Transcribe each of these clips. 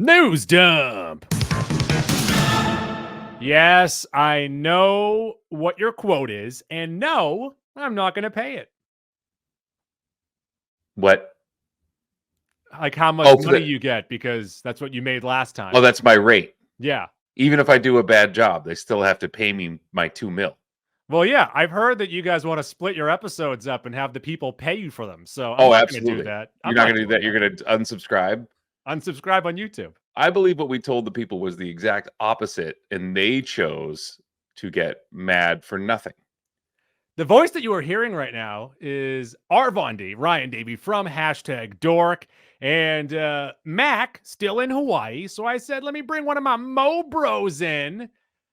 News dump. Yes, I know what your quote is, and no, I'm not going to pay it. What? Like how much money you get, because that's what you made last time. Oh, that's my rate. Yeah. Even if I do a bad job, they still have to pay me my $2 million. Well, yeah, I've heard that you guys want to split your episodes up and have the people pay you for them. So I'm not going to do that. You're not going to do that. You're going to unsubscribe. Unsubscribe on YouTube. I believe what we told the people was the exact opposite, and they chose to get mad for nothing. The voice that you are hearing right now is Arvondi, Ryan Davey from #Dork, and Mac still in Hawaii. So I said, let me bring one of my Mo Bros in,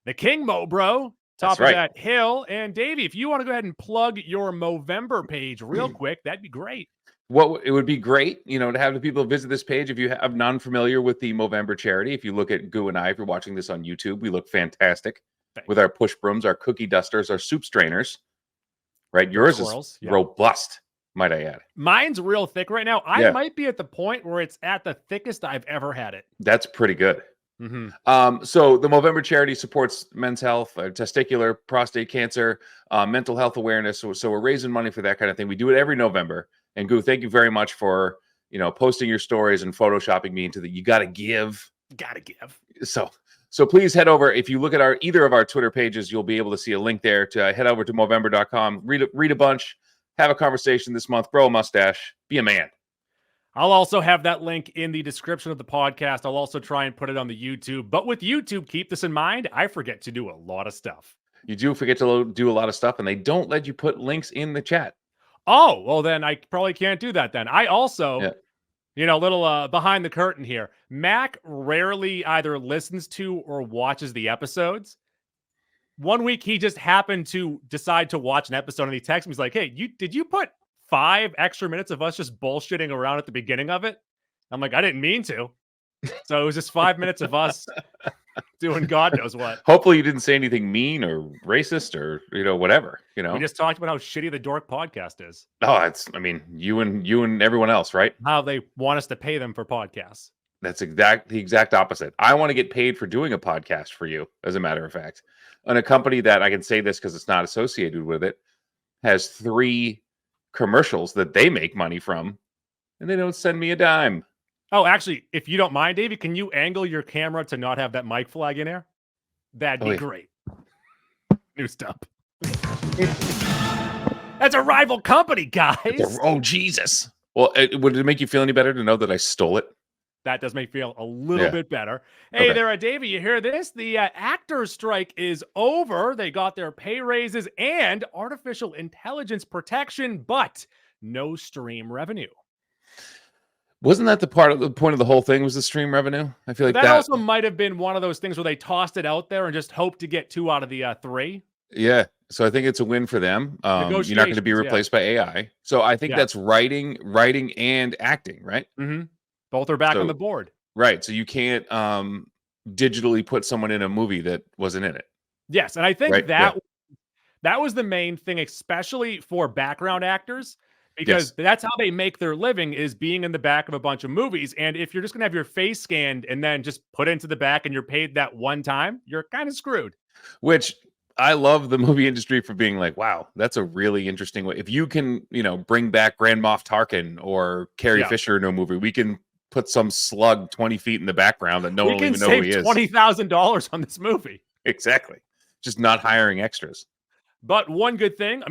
the King Mo Bro, top of that hill. And Davey, if you want to go ahead and plug your Movember page real quick, that'd be great. It would be great, to have the people visit this page. If you have non-familiar with the Movember charity, if you look at Goo and I, if you're watching this on YouTube, we look fantastic with our push brooms, our cookie dusters, our soup strainers. Right, yours is robust, might I add. Mine's real thick right now. I might be at the point where it's at the thickest I've ever had it. That's pretty good. So the Movember charity supports men's health, testicular, prostate cancer, mental health awareness. So we're raising money for that kind of thing. We do it every November. And Goo, thank you very much for posting your stories and photoshopping me into the. You got to give. Gotta give. So please head over. If you look at either of our Twitter pages, you'll be able to see a link there to head over to Movember.com, read a bunch, have a conversation this month, grow a mustache, be a man. I'll also have that link in the description of the podcast. I'll also try and put it on the YouTube. But with YouTube, keep this in mind, I forget to do a lot of stuff. You do forget to do a lot of stuff, and they don't let you put links in the chat. Oh, well, then I probably can't do that then. I also... little behind the curtain here. Mac rarely either listens to or watches the episodes. One week, he just happened to decide to watch an episode, and he texted me. He's like, hey, did you put 5 extra minutes of us just bullshitting around at the beginning of it? I'm like, I didn't mean to. So it was just 5 minutes of us doing God knows what. Hopefully you didn't say anything mean or racist or, whatever, We just talked about how shitty the Dork podcast is. Oh, you and everyone else, right? How they want us to pay them for podcasts. That's the exact opposite. I want to get paid for doing a podcast for you, as a matter of fact. And a company that, I can say this because it's not associated with it, has 3 commercials that they make money from, and they don't send me a dime. Oh, actually, if you don't mind, Davey, can you angle your camera to not have that mic flag in there? That'd be great. New stuff. That's a rival company, guys. Oh, Jesus. Well, would it make you feel any better to know that I stole it? That does make me feel a little bit better. Hey there, Davey, you hear this? The actors' strike is over. They got their pay raises and artificial intelligence protection, but no stream revenue. Wasn't that the point of the whole thing was the stream revenue? I feel like that also might have been one of those things where they tossed it out there and just hoped to get 2 out of the 3. Yeah. So I think it's a win for them. You're not going to be replaced by AI. So I think that's writing and acting, right? Mm-hmm. Both are back on the board. Right. So you can't digitally put someone in a movie that wasn't in it. Yes. And I think that was the main thing, especially for background actors. Because that's how they make their living, is being in the back of a bunch of movies. And if you're just going to have your face scanned and then just put into the back and you're paid that one time, you're kind of screwed. Which I love the movie industry for being like, wow, that's a really interesting way. If you can, bring back Grand Moff Tarkin or Carrie Fisher in a movie, we can put some slug 20 feet in the background that no one will even know who he is. $20,000 on this movie. Exactly. Just not hiring extras. But one good thing,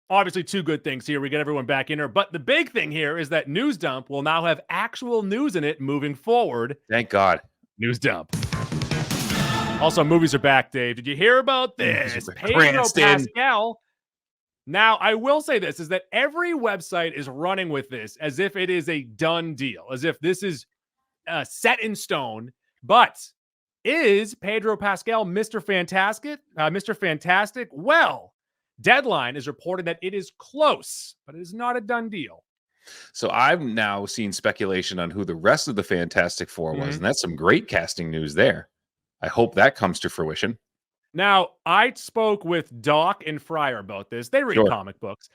obviously 2 good things here. We get everyone back in here. But the big thing here is that News Dump will now have actual news in it moving forward. Thank God. News Dump. Also, movies are back, Dave. Did you hear about this? Pedro Pascal. Now, I will say this, is that every website is running with this as if it is a done deal, as if this is set in stone. But is Pedro Pascal Mr. Fantastic? Well, Deadline is reported that it is close, but it is not a done deal. So I've now seen speculation on who the rest of the Fantastic Four was, and that's some great casting news there. I hope that comes to fruition. Now, I spoke with Doc and Fryer about this. They read comic books.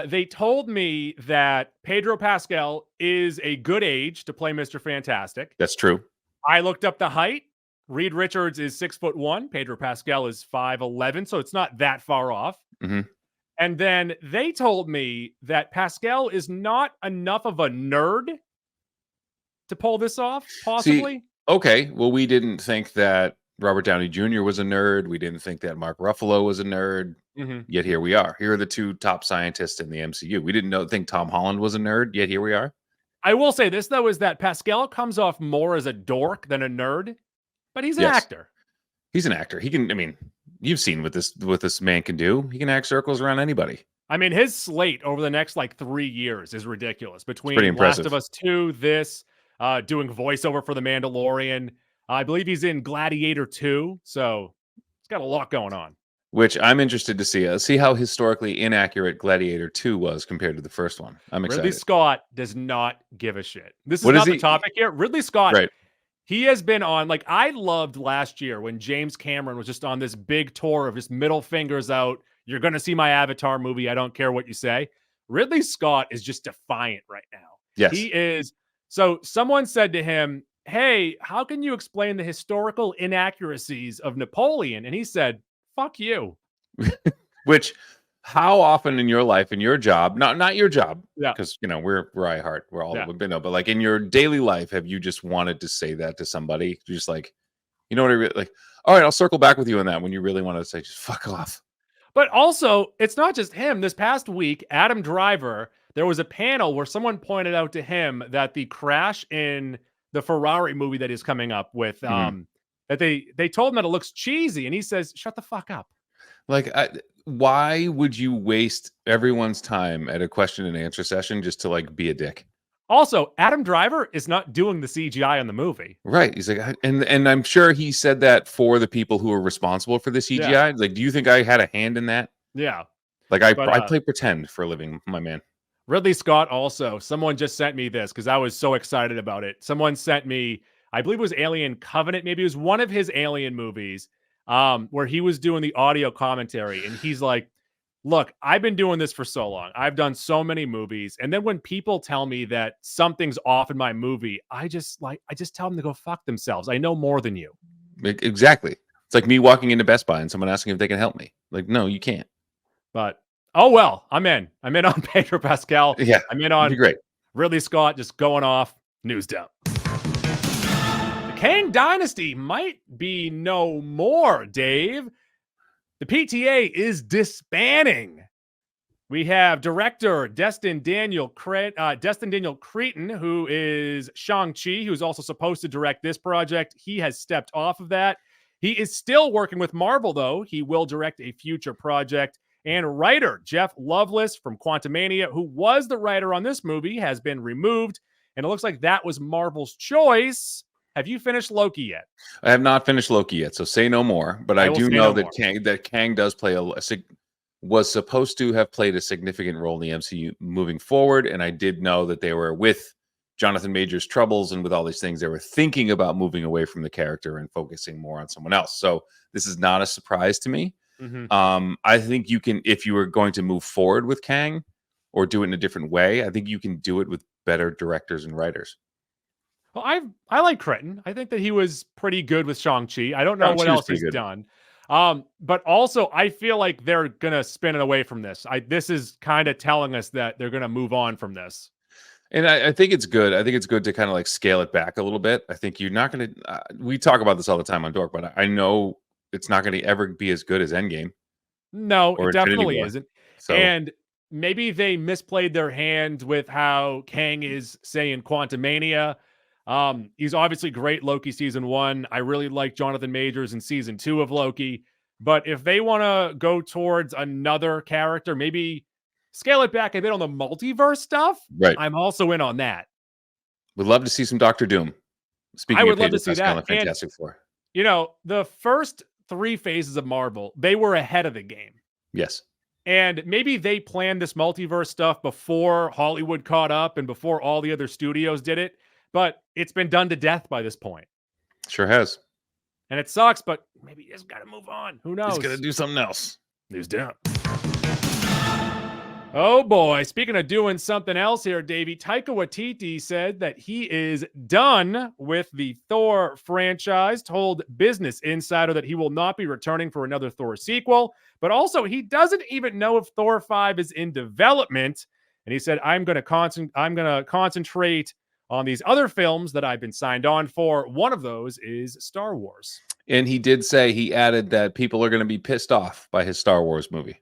They told me that Pedro Pascal is a good age to play Mr. Fantastic. That's true. I looked up the height. Reed Richards is 6'1". Pedro Pascal is 5'11", so it's not that far off. Mm-hmm. And then they told me that Pascal is not enough of a nerd to pull this off, possibly. See, okay, well, we didn't think that Robert Downey Jr. was a nerd. We didn't think that Mark Ruffalo was a nerd. Mm-hmm. Yet here we are. Here are the two top scientists in the MCU. We didn't think Tom Holland was a nerd. Yet here we are. I will say this, though, is that Pascal comes off more as a dork than a nerd, but he's an actor. He's an actor. He can, I mean, you've seen what this man can do. He can act circles around anybody. I mean, his slate over the next 3 years is ridiculous. Between Last of Us 2, this, doing voiceover for The Mandalorian. I believe he's in Gladiator 2, so he's got a lot going on. Which I'm interested to see how historically inaccurate Gladiator 2 was compared to the first one. I'm excited. Ridley Scott does not give a shit. This is not the topic here. Ridley Scott, right. He has been on, I loved last year when James Cameron was just on this big tour of just middle fingers out. You're going to see my Avatar movie. I don't care what you say. Ridley Scott is just defiant right now. Yes. He is. So someone said to him, hey, how can you explain the historical inaccuracies of Napoleon? And he said, fuck you. Which, how often in your life, in your job, not your job, because we're I Heart, we're all but in your daily life, have you just wanted to say that to somebody? Just what I really all right, I'll circle back with you on that when you really want to say, just fuck off. But also, it's not just him. This past week, Adam Driver, there was a panel where someone pointed out to him that the crash in the Ferrari movie that is coming up with, that they told him that it looks cheesy, and he says, shut the fuck up. Why would you waste everyone's time at a question and answer session just to be a dick? Also, Adam Driver is not doing the CGI on the movie. Right. He's and I'm sure he said that for the people who are responsible for the CGI. Yeah. Do you think I had a hand in that? Yeah. I play pretend for a living, my man. Ridley Scott also, someone just sent me this because I was so excited about it. Someone sent me, I believe it was Alien Covenant. Maybe it was one of his Alien movies where he was doing the audio commentary. And he's like, look, I've been doing this for so long. I've done so many movies. And then when people tell me that something's off in my movie, I just tell them to go fuck themselves. I know more than you. Exactly. It's like me walking into Best Buy and someone asking if they can help me. No, you can't. But, oh, well, I'm in. I'm in on Pedro Pascal. Yeah. I'm in on great. Ridley Scott just going off. News dump. The Kang Dynasty might be no more, Dave. The PTA is disbanding. We have director Destin Daniel Cretton, who is Shang-Chi, who's also supposed to direct this project. He has stepped off of that. He is still working with Marvel, though. He will direct a future project. And writer Jeff Loveless from Quantumania, who was the writer on this movie, has been removed. And it looks like that was Marvel's choice. Have you finished Loki yet? I have not finished Loki yet, so say no more. But I do know that Kang does play was supposed to have played a significant role in the MCU moving forward. And I did know that they were, with Jonathan Majors' troubles and with all these things, they were thinking about moving away from the character and focusing more on someone else. So this is not a surprise to me. Mm-hmm. I think you can, if you were going to move forward with Kang or do it in a different way, I think you can do it with better directors and writers. Well, I like Cretton. I think that he was pretty good with Shang-Chi. I don't know what else he's done. But also, I feel like they're going to spin it away from this. This is kind of telling us that they're going to move on from this. And I think it's good. I think it's good to kind of scale it back a little bit. I think you're not going to, we talk about this all the time on Dork, but I know it's not going to ever be as good as Endgame. No, it definitely isn't. So, and maybe they misplayed their hand with how Kang is saying Quantumania. He's obviously great Loki season 1. I really like Jonathan Majors in season 2 of Loki. But if they want to go towards another character, maybe scale it back a bit on the multiverse stuff. Right. I'm also in on that. Would love to see some Doctor Doom. Speaking I would love to see that. Fantastic Four. The first 3 phases of Marvel, they were ahead of the game. Yes. And maybe they planned this multiverse stuff before Hollywood caught up and before all the other studios did it. But it's been done to death by this point. Sure has. And it sucks, but maybe you just got to move on. Who knows? He's going to do something else. News down. Oh boy. Speaking of doing something else here, Davey, Taika Waititi said that he is done with the Thor franchise, told Business Insider that he will not be returning for another Thor sequel, but also he doesn't even know if Thor 5 is in development. And he said, I'm going to concentrate on these other films that I've been signed on for. One of those is Star Wars. And he did say, he added that people are going to be pissed off by his Star Wars movie.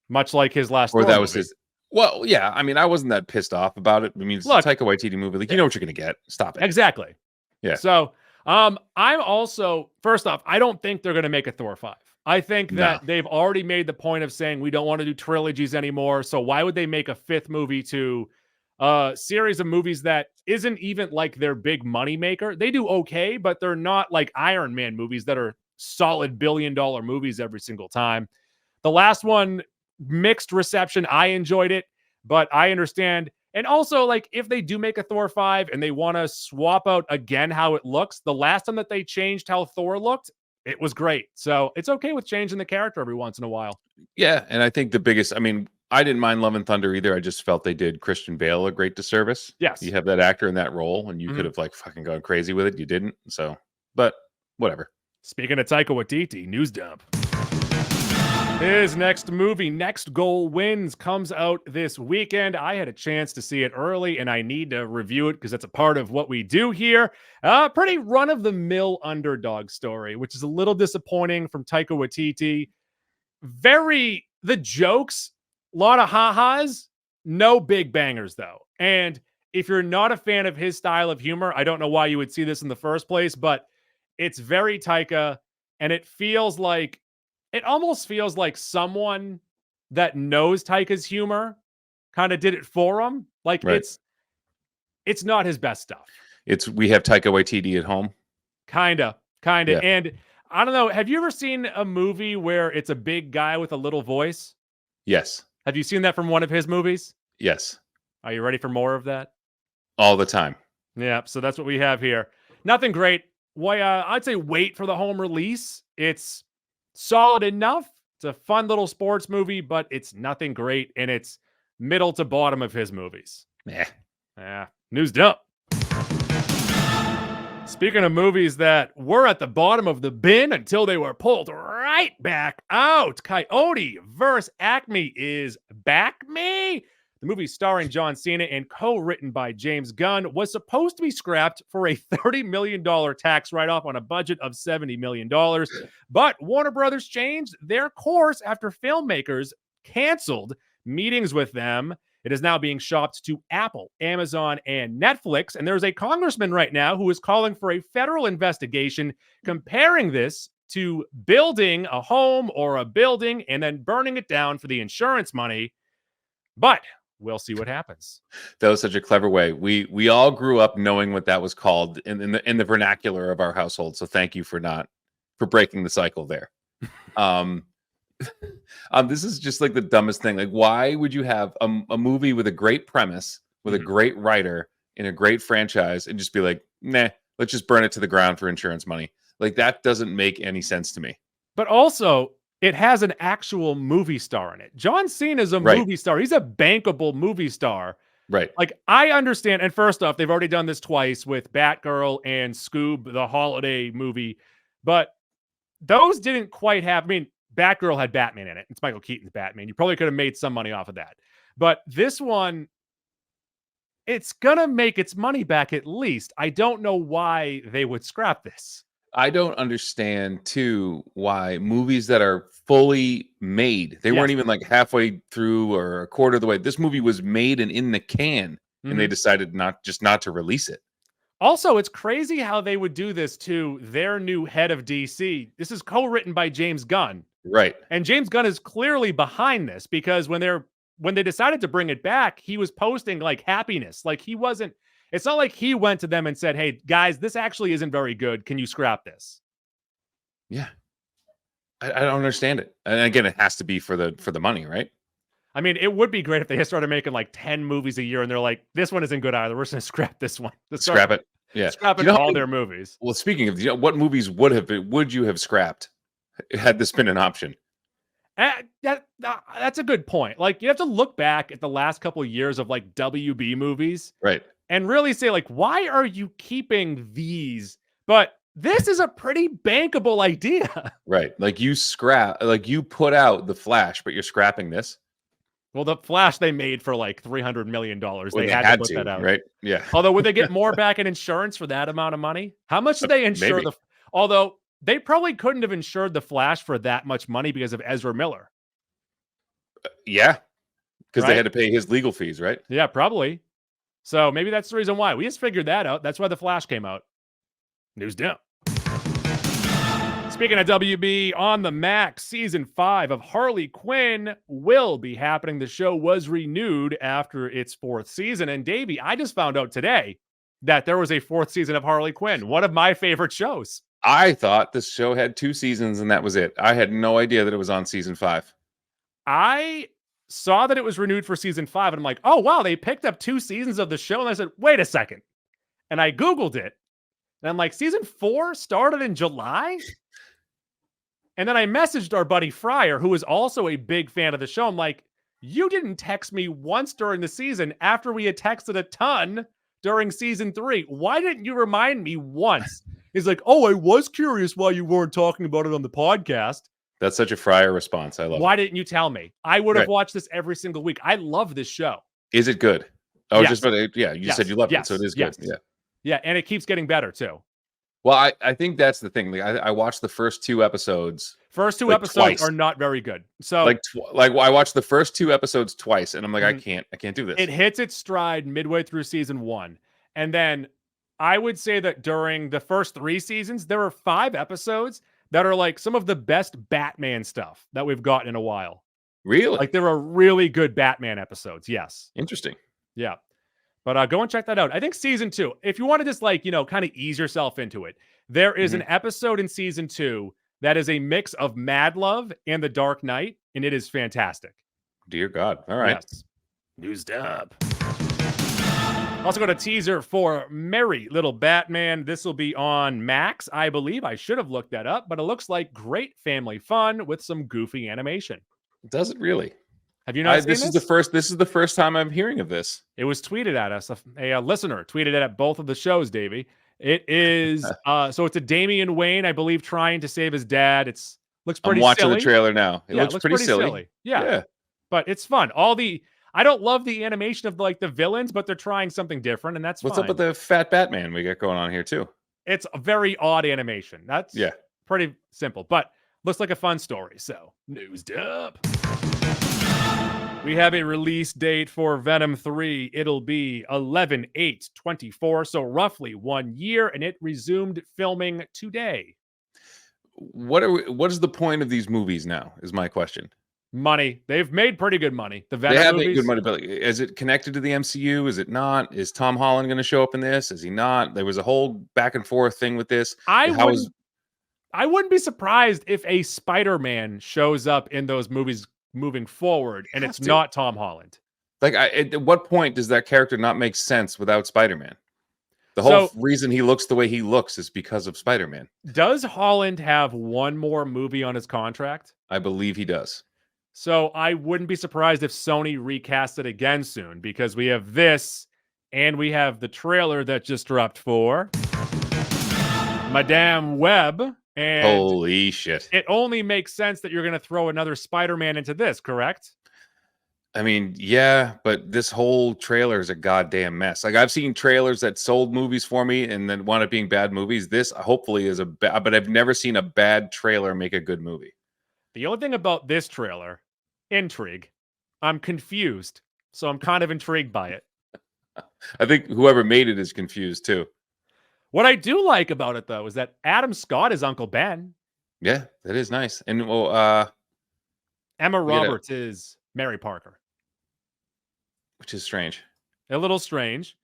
Much like his last Or Thor that was movie. his. Well, yeah. I mean, I wasn't that pissed off about it. I mean, it's a Taika Waititi movie. Like, you know what you're going to get. Stop it. Exactly. Yeah. So, I'm also, first off, I don't think they're going to make a Thor 5. I think that they've already made the point of saying we don't want to do trilogies anymore. So why would they make a fifth movie to a series of movies that isn't even like their big money maker? They do okay, but they're not like Iron Man movies that are solid $1 billion movies every single time. The last one, mixed reception. I enjoyed it, but I understand. And also, like, if they do make a Thor 5 and they want to swap out again how it looks, the last time that they changed how Thor looked, it was great. So it's okay with changing the character every once in a while. Yeah, and I think the biggest, I mean, I didn't mind Love and Thunder either. I just felt they did Christian Bale a great disservice. Yes. You have that actor in that role, and you could have like fucking gone crazy with it. You didn't. So, but whatever. Speaking of Taika Waititi, news dump. His next movie, Next Goal Wins, comes out this weekend. I had a chance to see it early, and I need to review it because that's a part of what we do here. Pretty run-of-the-mill underdog story, which is a little disappointing from Taika Waititi. The jokes, a lot of ha-has, no big bangers, though. And if you're not a fan of his style of humor, I don't know why you would see this in the first place, but it's very Taika, and it almost feels like someone that knows Taika's humor kind of did it for him. Like, right. It's not his best stuff. We have Taika Waititi at home. Kinda. Yeah. And I don't know. Have you ever seen a movie where it's a big guy with a little voice? Yes. Have you seen that from one of his movies? Yes. Are you ready for more of that? All the time. Yeah. So that's what we have here. Nothing great. I'd say wait for the home release. It's solid enough. It's a fun little sports movie, but it's nothing great, and it's middle to bottom of his movies. Yeah. News dump. Speaking of movies that were at the bottom of the bin until they were pulled right back out, Coyote vs. Acme is back me. The movie starring John Cena and co-written by James Gunn was supposed to be scrapped for a $30 million tax write-off on a budget of $70 million. But Warner Brothers changed their course after filmmakers canceled meetings with them. It is now being shopped to Apple, Amazon, and Netflix. And there's a congressman right now who is calling for a federal investigation comparing this to building a home or a building and then burning it down for the insurance money. But we'll see what happens. That was such a clever way. We all grew up knowing what that was called in the vernacular of our household. So thank you for breaking the cycle there. This is just like the dumbest thing. Like, why would you have a movie with a great premise, with a great writer in a great franchise, and just be like, nah, let's just burn it to the ground for insurance money? Like, that doesn't make any sense to me. But also, it has an actual movie star in it. John Cena is a movie star. He's a bankable movie star. Right. Like, I understand. And first off, they've already done this twice with Batgirl and Scoob, the holiday movie. But those didn't quite have, I mean, Batgirl had Batman in it. It's Michael Keaton's Batman. You probably could have made some money off of that. But this one, it's going to make its money back at least. I don't know why they would scrap this. I don't understand, too, why movies that are fully made, they weren't even like halfway through or a quarter of the way. This movie was made and in the can, and they decided not to release it. Also, it's crazy how they would do this to their new head of DC. This is co-written by James Gunn. Right. And James Gunn is clearly behind this because when they decided to bring it back, he was posting like happiness. Like, it's not like he went to them and said, hey, guys, this actually isn't very good. Can you scrap this? Yeah. I don't understand it. And again, it has to be for the money, right? I mean, it would be great if they started making like 10 movies a year and they're like, this one isn't good either. We're just going to scrap this one. Scrap it. Yeah. Scrap it, all their movies. Well, speaking of, what movies would you have scrapped had this been an option? That's a good point. Like, you have to look back at the last couple of years of like WB movies, right? And really say like, why are you keeping these? But this is a pretty bankable idea. Right. Like you put out the Flash, but you're scrapping this. Well, the Flash they made for like $300 million. Well, They had to put that out, right? Yeah. Although, would they get more back in insurance for that amount of money? How much did they insure Maybe. Although they probably couldn't have insured the Flash for that much money because of Ezra Miller. Yeah. Because right? they had to pay his legal fees, right? Yeah, probably. So maybe that's the reason why. We just figured that out. That's why the Flash came out. News dump. Speaking of WB, on the Max, season 5 of Harley Quinn will be happening. The show was renewed after its 4th season. And Davey, I just found out today that there was a 4th season of Harley Quinn, one of my favorite shows. I thought this show had 2 seasons and that was it. I had no idea that it was on season 5. I saw that it was renewed for season 5, and I'm like, oh, wow, they picked up 2 seasons of the show. And I said, wait a second. And I Googled it. And I'm like, season 4 started in July? And then I messaged our buddy Fryer, who is also a big fan of the show. I'm like, you didn't text me once during the season after we had texted a ton during season 3. Why didn't you remind me once? He's like, oh, I was curious why you weren't talking about it on the podcast. That's such a Fryer response. I love it. Why didn't you tell me? I would have watched this every single week. I love this show. Is it good? I was just about to, you said you loved it, so it is good. Yes. Yeah, and it keeps getting better too. Well, I think that's the thing. Like, I watched the first 2 episodes. First 2 episodes are not very good. So I watched the first 2 episodes twice, and I'm like, I can't do this. It hits its stride midway through season 1, and then I would say that during the first 3 seasons, there are 5 episodes that are like some of the best Batman stuff that we've gotten in a while. Really? Like, there are really good Batman episodes. Yes. Interesting. Yeah. But go and check that out. I think season 2, if you want to just like, kind of ease yourself into it, there is an episode in season 2 that is a mix of Mad Love and The Dark Knight, and it is fantastic. Dear God. All right. Yes. News up. Also got a teaser for Merry Little Batman. This will be on Max, I believe. I should have looked that up, but it looks like great family fun with some goofy animation. Does it really? Have you not seen this? This is the first time I'm hearing of this. It was tweeted at us. A listener tweeted it at both of the shows, Davey. It is so it's a Damian Wayne, I believe, trying to save his dad. Looks pretty silly. I'm watching the trailer now. It looks pretty silly. Yeah. But it's fun. I don't love the animation of like the villains, but they're trying something different, and that's What's fine. up with the fat Batman we got going on here too? It's a very odd animation. That's pretty simple, but looks like a fun story. So, news up. We have a release date for Venom 3. It'll be 11/8/24, so roughly 1 year, and it resumed filming today. What is the point of these movies now, is my question. Money. They've made pretty good money. The Venom they have movies, made good money, but is it connected to the MCU? Is it not? Is Tom Holland going to show up in this? Is he not? There was a whole back and forth thing with this. I wouldn't be surprised if a Spider-Man shows up in those movies moving forward, and it's not Tom Holland. Like, at what point does that character not make sense without Spider-Man? The whole reason he looks the way he looks is because of Spider-Man. Does Holland have one more movie on his contract? I believe he does. So I wouldn't be surprised if Sony recast it again soon, because we have this, and we have the trailer that just dropped for Madame Web. And holy shit. It only makes sense that you're going to throw another Spider-Man into this, correct? I mean, yeah, but this whole trailer is a goddamn mess. Like, I've seen trailers that sold movies for me and then wound up being bad movies. This hopefully is but I've never seen a bad trailer make a good movie. The only thing about this trailer, intrigue. I'm confused, so I'm kind of intrigued by it. I think whoever made it is confused too. What I do like about it, though, is that Adam Scott is Uncle Ben. Yeah, that is nice. And Emma Roberts is Mary Parker. Which is strange. A little strange.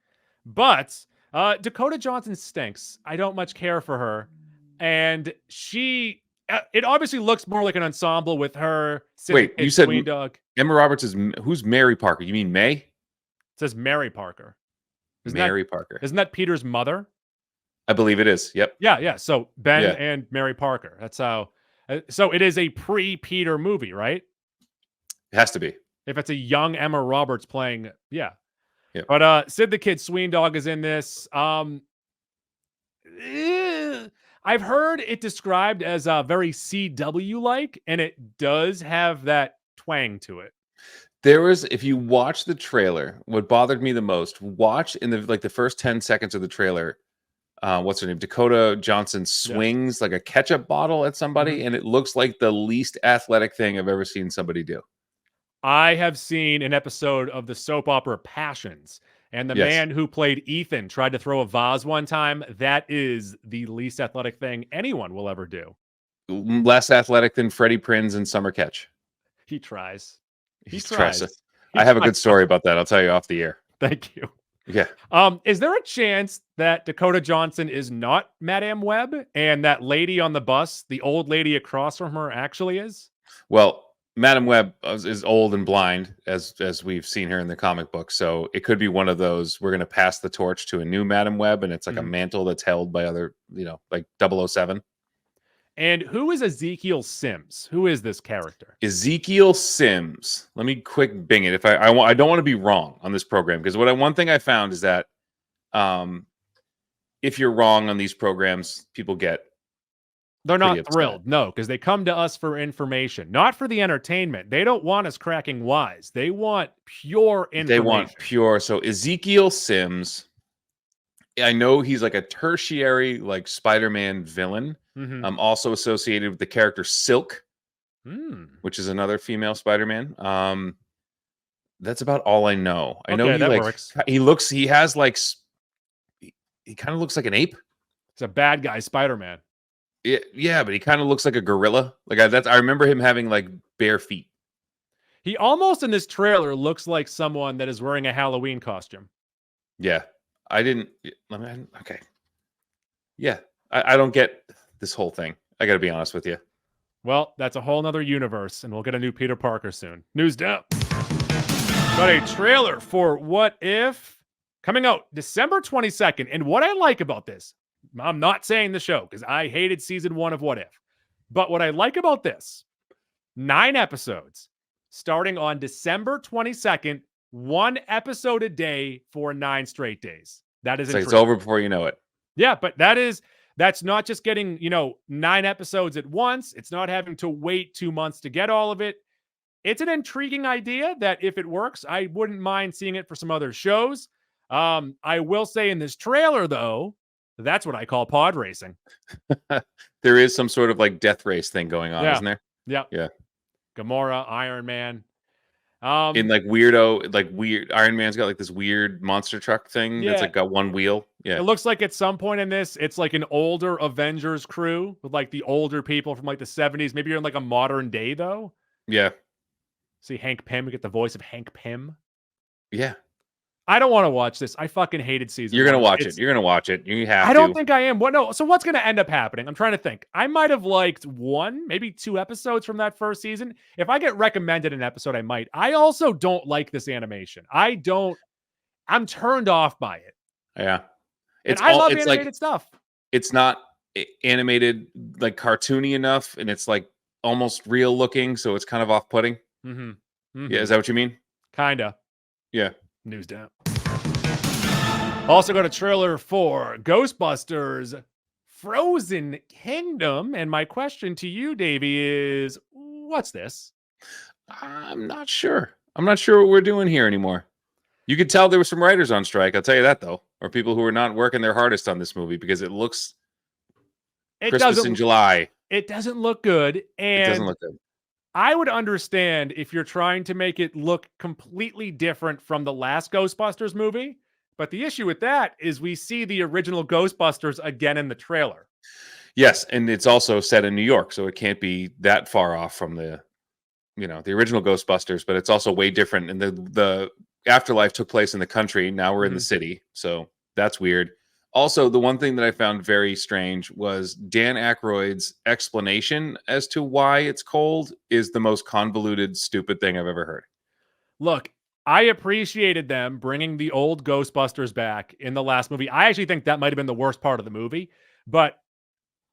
But Dakota Johnson stinks. I don't much care for her. And it obviously looks more like an ensemble with her. Wait, you said Queen Dog. Emma Roberts is who's Mary Parker? You mean May? It says Mary Parker. Mary Parker. Isn't that Peter's mother? I believe it is. Yep. Yeah. So Ben and Mary Parker. That's how. So it is a pre-Peter movie, right? It has to be. If it's a young Emma Roberts playing, yeah. Yeah. But Sid the Kid Sweendog is in this. I've heard it described as very CW-like, and it does have that twang to it. If you watch the trailer, what bothered me the most, watch in the first 10 seconds of the trailer, what's her name? Dakota Johnson swings like a ketchup bottle at somebody, and it looks like the least athletic thing I've ever seen somebody do. I have seen an episode of the soap opera Passions, and the man who played Ethan tried to throw a vase one time. That is the least athletic thing anyone will ever do. Less athletic than Freddie Prinze in Summer Catch. He tries. He tries. I have a good story about that. I'll tell you off the air. Thank you. Yeah. Is there a chance that Dakota Johnson is not Madame Web and that lady on the bus, the old lady across from her, actually is? Well, Madame Web is old and blind, as we've seen her in the comic book. So it could be one of those, we're going to pass the torch to a new Madame Web, and it's like a mantle that's held by other, like 007. And who is Ezekiel Sims? Who is this character? Ezekiel Sims. Let me quick bing it. If I don't want to be wrong on this program, because one thing I found is that if you're wrong on these programs, people get they're not thrilled. No, because they come to us for information, not for the entertainment. They don't want us cracking wise. They want pure information. They want pure. So Ezekiel Sims, I know he's like a tertiary like Spider-Man villain. I'm also associated with the character Silk, which is another female Spider-Man. That's about all I know. I know works. He kind of looks like an ape. It's a bad guy Spider-Man. Yeah, but he kind of looks like a gorilla. I remember him having like bare feet. He almost in this trailer looks like someone that is wearing a Halloween costume. Yeah, okay. Yeah, I don't get this whole thing. I got to be honest with you. Well, that's a whole nother universe, and we'll get a new Peter Parker soon. News down. Got a trailer for What If coming out December 22nd. And what I like about this, I'm not saying the show because I hated season 1 of What If. But what I like about this, 9 episodes starting on December 22nd, 1 episode a day for 9 straight days. That is it's over before you know it. Yeah, but that's not just getting, 9 episodes at once. It's not having to wait 2 months to get all of it. It's an intriguing idea that if it works, I wouldn't mind seeing it for some other shows. I will say in this trailer, though, that's what I call pod racing. There is some sort of like death race thing going on, isn't there? Yeah. Gamora, Iron Man. In like weird Iron Man's got like this weird monster truck thing that's like got one wheel. Yeah. It looks like at some point in this, it's like an older Avengers crew with like the older people from like the 70s. Maybe you're in like a modern day though. Yeah. See Hank Pym, we get the voice of Hank Pym. Yeah. I don't want to watch this. I fucking hated season 1. You're going to watch it. You're going to watch it. You have to. I don't think I am. So what's going to end up happening? I'm trying to think. I might have liked 1, maybe 2 episodes from that first season. If I get recommended an episode, I might. I also don't like this animation. I'm turned off by it. Yeah. I love animated stuff. It's not animated like cartoony enough, and it's like almost real looking, so it's kind of off-putting. Yeah, is that what you mean? Kinda. Yeah. News down. Also got a trailer for Ghostbusters Frozen Kingdom. And my question to you, Davey, is what's this? I'm not sure. I'm not sure what we're doing here anymore. You could tell there were some writers on strike. I'll tell you that, though. Or people who are not working their hardest on this movie because it looks Christmas in July. It doesn't look good. And it doesn't look good. I would understand if you're trying to make it look completely different from the last Ghostbusters movie. But the issue with that is we see the original Ghostbusters again in the trailer. Yes, and it's also set in New York, so it can't be that far off from the original Ghostbusters, but it's also way different. And the afterlife took place in the country. Now we're in the city, so that's weird. Also, the one thing that I found very strange was Dan Aykroyd's explanation as to why it's cold is the most convoluted, stupid thing I've ever heard. Look, I appreciated them bringing the old Ghostbusters back in the last movie. I actually think that might have been the worst part of the movie, but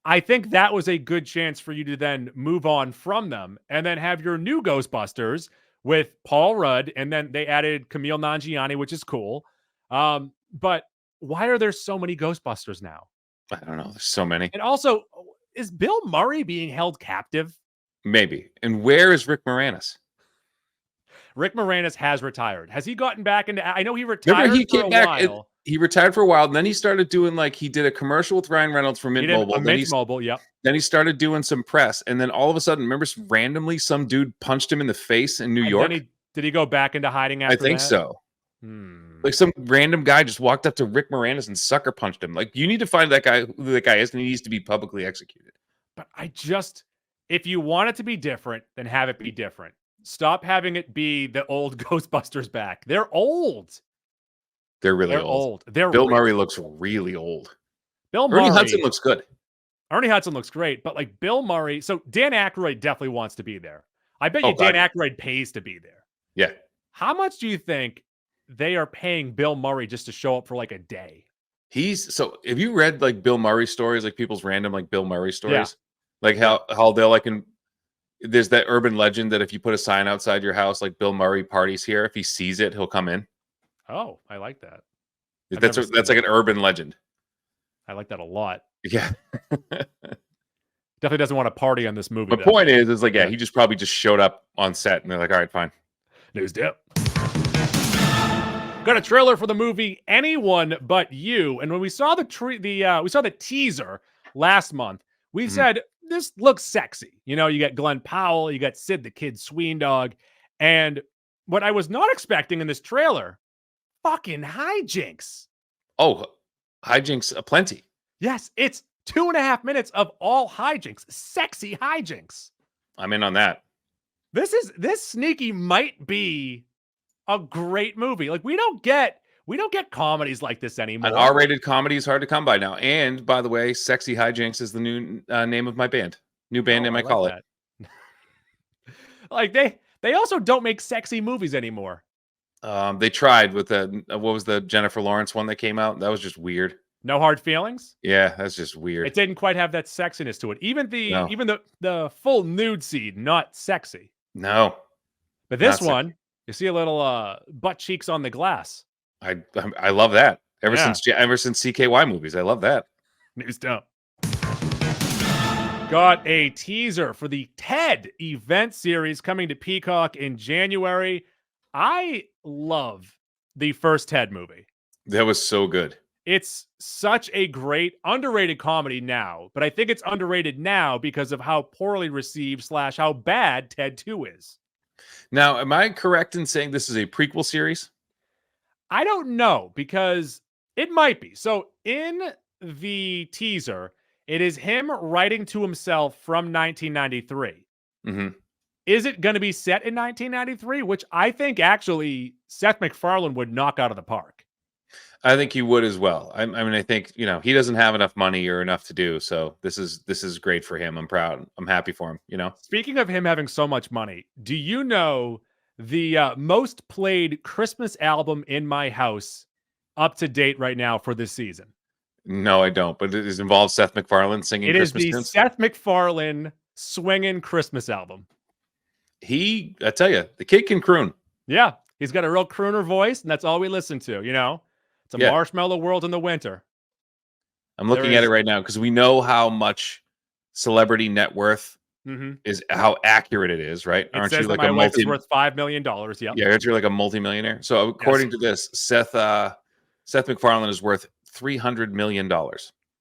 I think that was a good chance for you to then move on from them and then have your new Ghostbusters with Paul Rudd, and then they added Kumail Nanjiani, which is cool. But why are there so many Ghostbusters now? I don't know. There's so many. And also, is Bill Murray being held captive? Maybe. And where is Rick Moranis? Rick Moranis has retired. Has he gotten back into? I know he retired for a while. He retired for a while, and then he started doing he did a commercial with Ryan Reynolds for Mint Mobile. Mint Mobile, yep. Then he started doing some press, and then all of a sudden, remember, randomly some dude punched him in the face in New York. Did he go back into hiding after that? I think so. Some random guy just walked up to Rick Moranis and sucker punched him. You need to find that guy, who that guy is, and he needs to be publicly executed. But if you want it to be different, then have it be different. Stop having it be the old Ghostbusters back. They're old. They're really old. Bill Murray looks really old. Ernie Hudson looks good. Ernie Hudson looks great, but Bill Murray. So Dan Aykroyd definitely wants to be there. I bet you Dan Aykroyd pays to be there. Yeah. How much do you think they are paying Bill Murray just to show up for a day? Have you read Bill Murray stories, people's random Bill Murray stories? Yeah. How they'll there's that urban legend that if you put a sign outside your house, Bill Murray parties here, if he sees it, he'll come in. Oh, I like that. That's an urban legend. I like that a lot. Yeah. Definitely doesn't want to party on this movie. The point is he just probably just showed up on set and they're like, all right, fine. News dip. Got a trailer for the movie Anyone But You, and when we saw the teaser last month, we said this looks sexy. You get Glenn Powell, you got Sid the Kid Sween Dog, and what I was not expecting in this trailer, fucking hijinks. Oh, hijinks aplenty. Yes, it's 2.5 minutes of all hijinks, sexy hijinks. I'm in on that. This sneaky might be a great movie. We don't get comedies like this anymore. An R-rated comedy is hard to come by now. And by the way, Sexy Hijinks is the new name of my band. New band name I call it. They also don't make sexy movies anymore. They tried with what was the Jennifer Lawrence one that came out? That was just weird. No Hard Feelings? Yeah, that's just weird. It didn't quite have that sexiness to it. Even the full nude scene, not sexy. No. But this one, you see a little butt cheeks on the glass. I love that. Ever since CKY movies, I love that. News dump. Got a teaser for the TED event series coming to Peacock in January. I love the first TED movie. That was so good. It's such a great, underrated comedy now, but I think it's underrated now because of how poorly received / how bad TED 2 is. Now, am I correct in saying this is a prequel series? I don't know, because it might be. So in the teaser, it is him writing to himself from 1993. Mm-hmm. Is it going to be set in 1993? Which I think actually Seth MacFarlane would knock out of the park. I think he would as well. I mean, I think, he doesn't have enough money or enough to do. So this is great for him. I'm proud. I'm happy for him, Speaking of him having so much money, do you know the most played Christmas album in my house up to date right now for this season? No, I don't. But it involves Seth MacFarlane singing Christmas tunes? It is the Seth MacFarlane swinging Christmas album. I tell you, the kid can croon. Yeah, he's got a real crooner voice, and that's all we listen to, It's a marshmallow world in the winter. I'm looking at it right now because we know how much celebrity net worth is, how accurate it is, right? Aren't you like my wife is worth $5 million? Yeah. Yeah, aren't you like a multimillionaire? So according to this, Seth MacFarlane is worth $300 million.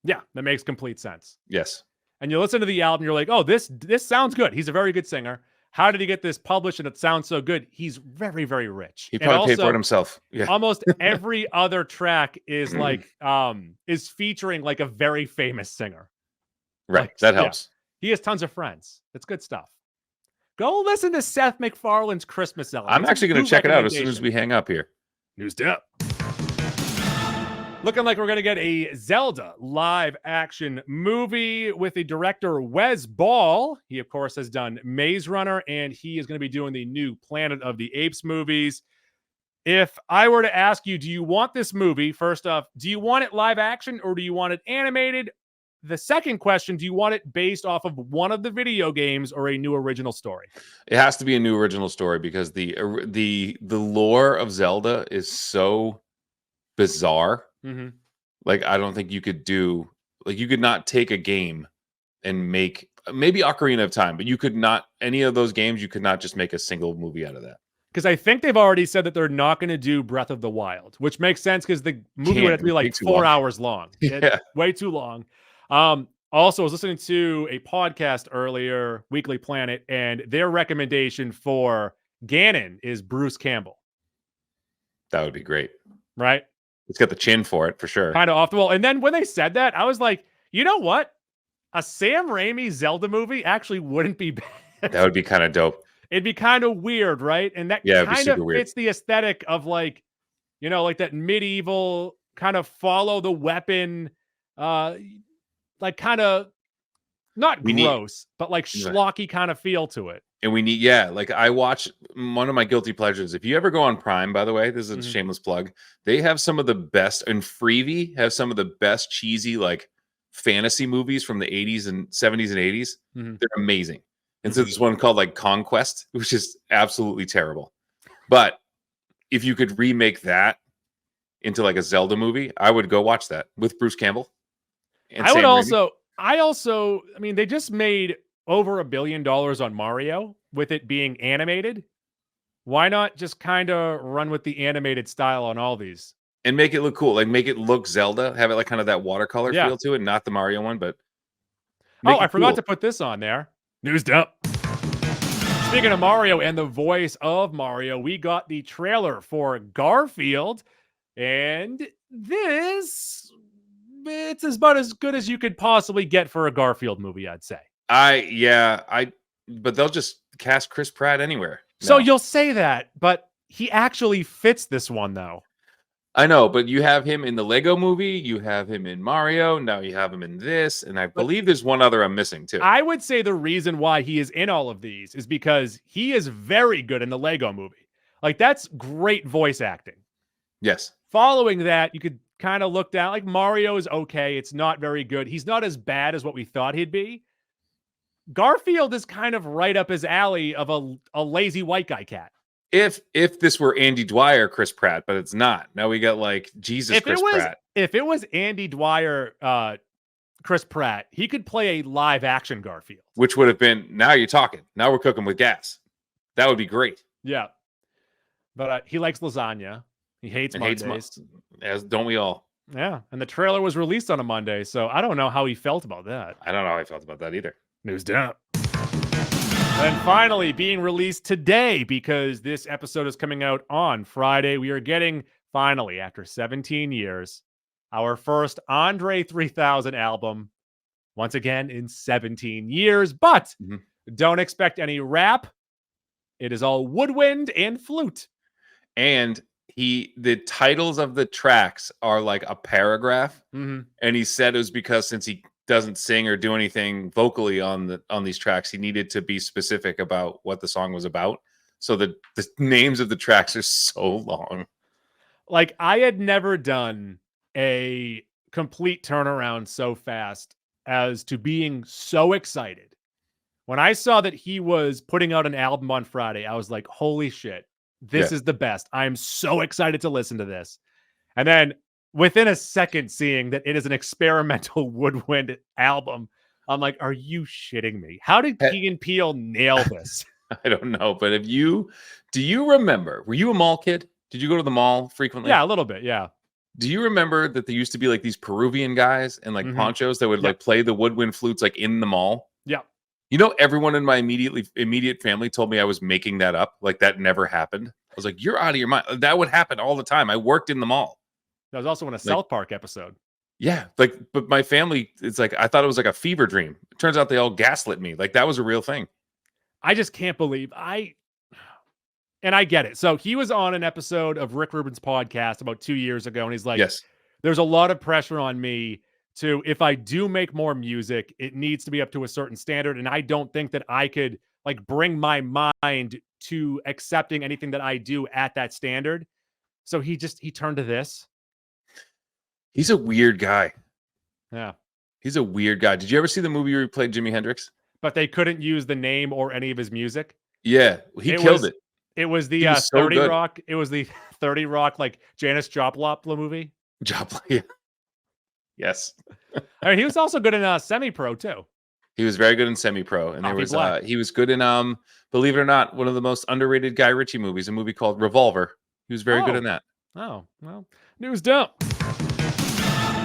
Yeah, that makes complete sense. Yes. And you listen to the album, you're like, oh, this sounds good. He's a very good singer. How did he get this published and it sounds so good? He's very, very rich. He probably paid for it himself. Yeah. Almost every other track is is featuring a very famous singer. Right. That helps. Yeah. He has tons of friends. It's good stuff. Go listen to Seth MacFarlane's Christmas album. I'm actually going to check it out as soon as we hang up here. News dip. Looking like we're going to get a Zelda live action movie with the director Wes Ball. He, of course, has done Maze Runner, and he is going to be doing the new Planet of the Apes movies. If I were to ask you, do you want this movie, first off, do you want it live action or do you want it animated? the second question, do you want it based off of one of the video games or a new original story? It has to be a new original story because the lore of Zelda is so bizarre. Mm-hmm. Like, I don't think you could you could not take a game and make maybe Ocarina of Time, but you could not, any of those games, you could not just make a single movie out of that. Because I think they've already said that they're not going to do Breath of the Wild, which makes sense because the movie would have to be like 4 hours long. Yeah. Way too long. Also, I was listening to a podcast earlier, Weekly Planet, and their recommendation for Ganon is Bruce Campbell. That would be great. Right? It's got the chin for it, for sure. Kind of off the wall. And then when they said that, I was like, you know what? A Sam Raimi Zelda movie actually wouldn't be bad. That would be kind of dope. It'd be kind of weird, right? And that kind of fits the aesthetic of like, you know, like that medieval kind of follow the weapon, like kind of not gross, but like schlocky kind of feel to it. And we need, like I watch one of my guilty pleasures. If you ever go on Prime, by the way, this is a shameless plug. They have some of the best, and Freevee have some of the best cheesy like fantasy movies from the 80s and 70s and 80s. They're amazing. And so there's one called like Conquest, which is absolutely terrible. But if you could remake that into like a Zelda movie, I would go watch that with Bruce Campbell. And I mean, they just made over $1 billion on Mario with it being animated. Why not just kind of run with the animated style on all these? And make it look cool. Like make it look Zelda, have it like kind of that watercolor feel to it, not the Mario one, but I forgot to put this on there. News dump. Speaking of Mario and the voice of Mario, we got the trailer for Garfield, and it's about as good as you could possibly get for a Garfield movie, I'd say. But they'll just cast Chris Pratt anywhere. So you'll say that, but he actually fits this one, though. I know, but you have him in the Lego movie, you have him in Mario, now you have him in this, and I believe there's one other I'm missing too. I would say the reason why he is in all of these is because he is very good in the Lego movie. Like, that's great voice acting. Yes. Following that, you could kind of look down. Like, Mario is okay. It's not very good. He's not as bad as what we thought he'd be. Garfield is kind of right up his alley of a lazy white guy cat. If this were Andy Dwyer, Chris Pratt, but it's not. Now we got like Chris Pratt. If it was Andy Dwyer, Chris Pratt, he could play a live action Garfield. Which would have been, now you're talking. Now we're cooking with gas. That would be great. Yeah. But he likes lasagna. He hates Mondays. As don't we all? Yeah. And the trailer was released on a Monday, so I don't know how he felt about that. I don't know how I felt about that either. News dump. And finally, being released today, because this episode is coming out on Friday, we are getting, finally, after 17 years, our first Andre 3000 album, once again in 17 years. But don't expect any rap. It is all woodwind and flute. And the titles of the tracks are like a paragraph. And he said it was because since he doesn't sing or do anything vocally on these tracks, he needed to be specific about what the song was about. So the names of the tracks are so long. Like, I had never done a complete turnaround so fast as to being so excited. When I saw that he was putting out an album on Friday, I was like, holy shit, this is the best. I'm so excited to listen to this. And then within a second, seeing that it is an experimental woodwind album, I'm like, are you shitting me? How did Key and Peele nail this? I don't know, but do you remember, were you a mall kid? Did you go to the mall frequently? Yeah, a little bit, yeah. Do you remember that there used to be like these Peruvian guys and like ponchos that would like play the woodwind flutes like in the mall? Yeah. You know, everyone in my immediate family told me I was making that up. Like, that never happened. I was like, you're out of your mind. That would happen all the time. I worked in the mall. That was also in a South Park episode. Yeah, like, but my family, it's like, I thought it was like a fever dream. It turns out they all gaslit me. Like, that was a real thing. I just can't believe and I get it. So he was on an episode of Rick Rubin's podcast about 2 years ago, and he's like, yes, there's a lot of pressure on me to, if I do make more music, it needs to be up to a certain standard. And I don't think that I could like bring my mind to accepting anything that I do at that standard. So he turned to this. He's a weird guy. Yeah. He's a weird guy. Did you ever see the movie where he played Jimi Hendrix? But they couldn't use the name or any of his music. Yeah, he killed it. It was the was so 30 good. Rock. It was the 30 Rock, like Janis Joplin movie. Joplin, yeah. Yes. I mean, he was also good in Semi-Pro too. He was very good in Semi-Pro, and he was good in believe it or not, one of the most underrated Guy Ritchie movies, a movie called Revolver. He was very good in that. Oh, well, News Dump.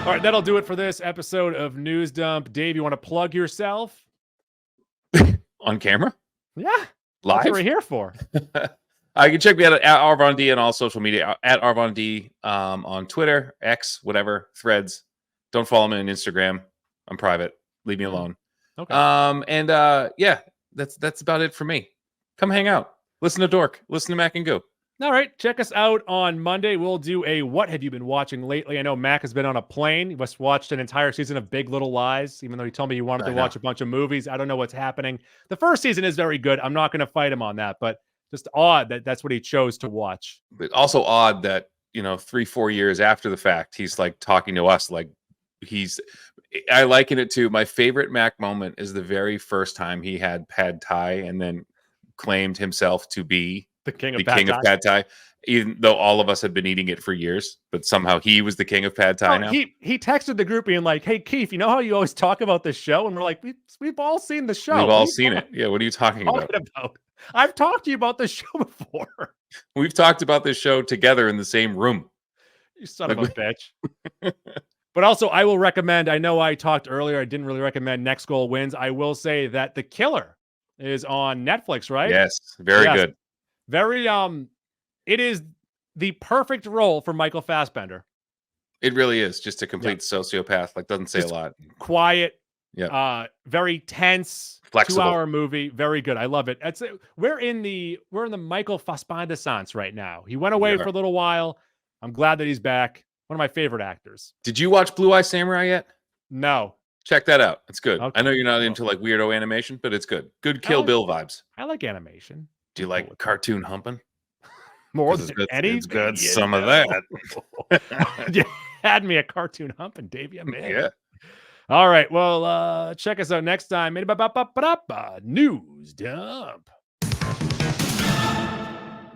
All right, that'll do it for this episode of News Dump. Dave, you want to plug yourself? On camera? Yeah. Live? That's what we're here for. You can check me out at Arvon D on all social media, at Arvon D on Twitter, X, whatever, Threads. Don't follow me on Instagram. I'm private. Leave me alone. Okay. Yeah, that's about it for me. Come hang out. Listen to Dork. Listen to Mac and Go. All right. Check us out on Monday. We'll do a What Have You Been Watching Lately? I know Mac has been on a plane. He just watched an entire season of Big Little Lies, even though he told me he wanted to watch a bunch of movies. I don't know what's happening. The first season is very good. I'm not going to fight him on that, but just odd that that's what he chose to watch. But also odd that, 3-4 years after the fact, he's like talking to us like I liken it to my favorite Mac moment is the very first time he had pad thai and then claimed himself to be the king of pad thai, even though all of us had been eating it for years, but somehow he was the king of pad thai now. He texted the group being like, "Hey Keith, you know how you always talk about this show?" And we're like, "We've all seen the show. We've all seen it. Yeah, what are you talking about? I've talked to you about this show before. We've talked about this show together in the same room. You son of a bitch." But also, I will recommend, I know I talked earlier, I didn't really recommend Next Goal Wins. I will say that The Killer is on Netflix, right? Yes, very good. Very, it is the perfect role for Michael Fassbender. It really is. Just a complete sociopath. Like, doesn't say a lot. Quiet. Yeah. Very tense. Flexible. 2-hour movie. Very good. I love it. We're in the Michael Fassbender Sans right now. He went away for a little while. I'm glad that he's back. One of my favorite actors. Did you watch Blue Eye Samurai yet? No. Check that out. It's good. Okay. I know you're not into like weirdo animation, but it's good. Good Kill Bill vibes. I like animation. Do you like cartoon humping? More than anything? It's good. Some of that. You had me a cartoon humping, Dave. Man. Yeah. All right. Well, check us out next time. News Dump.